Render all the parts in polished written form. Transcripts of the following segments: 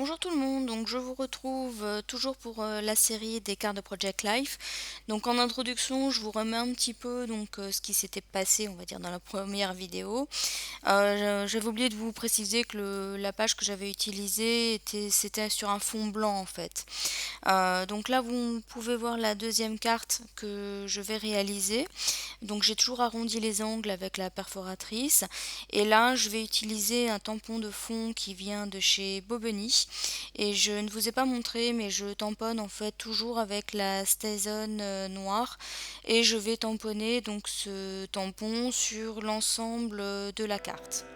Bonjour tout le monde, donc je vous retrouve toujours pour la série des cartes de Project Life. Donc en introduction, je vous remets un petit peu ce qui s'était passé, on va dire, dans la première vidéo. J'avais oublié de vous préciser que la page que j'avais utilisée c'était sur un fond blanc en fait. Donc là, vous pouvez voir la deuxième carte que je vais réaliser. Donc j'ai toujours arrondi les angles avec la perforatrice. Et là, je vais utiliser un tampon de fond qui vient de chez Bobeny. Et je ne vous ai pas montré, mais je tamponne en fait toujours avec la STAZON noire. Et je vais tamponner donc ce tampon sur l'ensemble de la carte.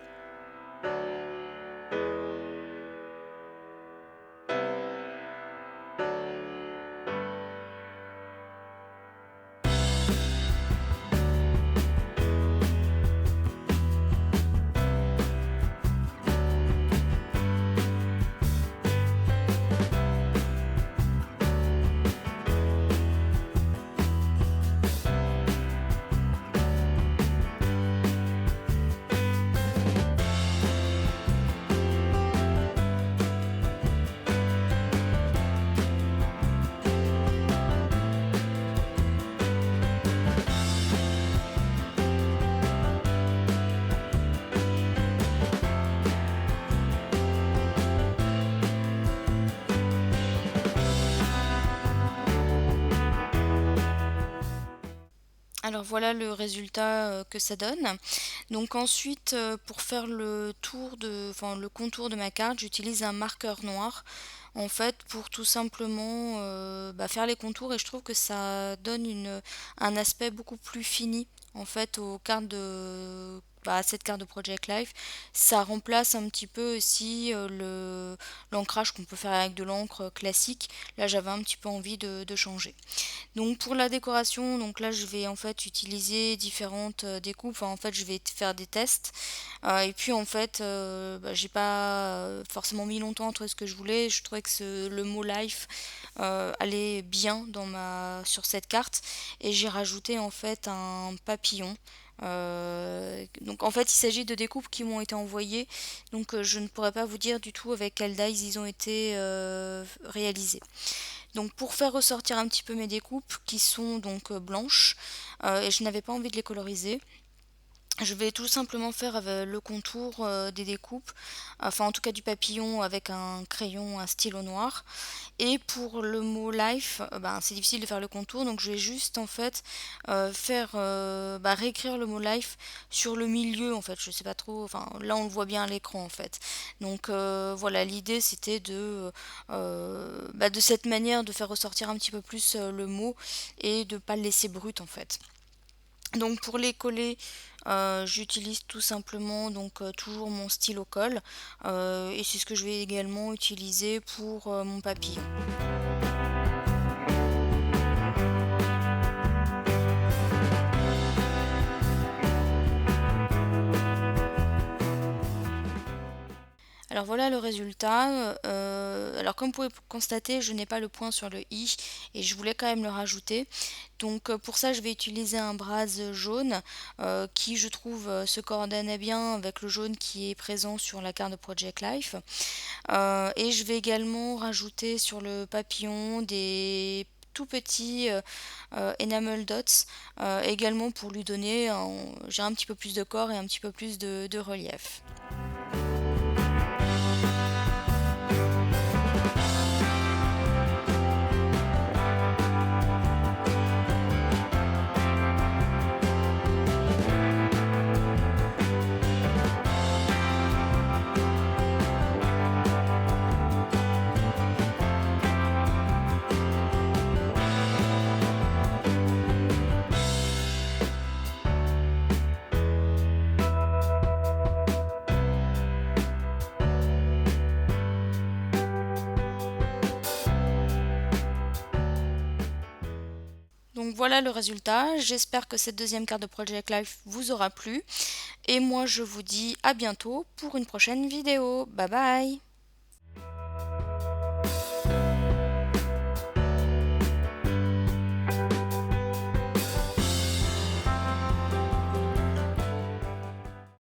Alors voilà le résultat que ça donne. Donc ensuite, pour faire le contour de ma carte, j'utilise un marqueur noir. En fait, pour tout simplement faire les contours, et je trouve que ça donne un aspect beaucoup plus fini en fait aux cartes à cette carte de Project Life. Ça remplace un petit peu aussi l'ancrage qu'on peut faire avec de l'encre classique. Là, j'avais un petit peu envie de changer. Donc pour la décoration, donc là je vais en fait utiliser différentes découpes. Enfin, en fait je vais faire des tests. Et puis en fait j'ai pas forcément mis longtemps entre ce que je voulais. Je trouvais que le mot life allait bien sur cette carte. Et j'ai rajouté en fait un papillon. Donc en fait il s'agit de découpes qui m'ont été envoyées. Donc je ne pourrais pas vous dire du tout avec quelle dies ils ont été réalisés. Donc pour faire ressortir un petit peu mes découpes qui sont donc blanches et je n'avais pas envie de les coloriser, je vais tout simplement faire le contour des découpes, enfin en tout cas du papillon avec un crayon, un stylo noir. Et pour le mot life, c'est difficile de faire le contour, donc je vais juste en fait réécrire le mot life sur le milieu en fait, je sais pas trop, enfin là on le voit bien à l'écran en fait. Donc voilà, l'idée c'était de cette manière de faire ressortir un petit peu plus le mot et de pas le laisser brut en fait. Donc pour les coller, j'utilise tout simplement toujours mon stylo colle et c'est ce que je vais également utiliser pour mon papillon. Alors voilà le résultat. Alors comme vous pouvez constater, je n'ai pas le point sur le i et je voulais quand même le rajouter. Donc pour ça, je vais utiliser un brase jaune qui, je trouve, se coordonnait bien avec le jaune qui est présent sur la carte de Project Life. Et je vais également rajouter sur le papillon des tout petits enamel dots également pour lui donner j'ai un petit peu plus de corps et un petit peu plus de relief. Donc voilà le résultat, j'espère que cette deuxième carte de Project Life vous aura plu et moi je vous dis à bientôt pour une prochaine vidéo. Bye bye!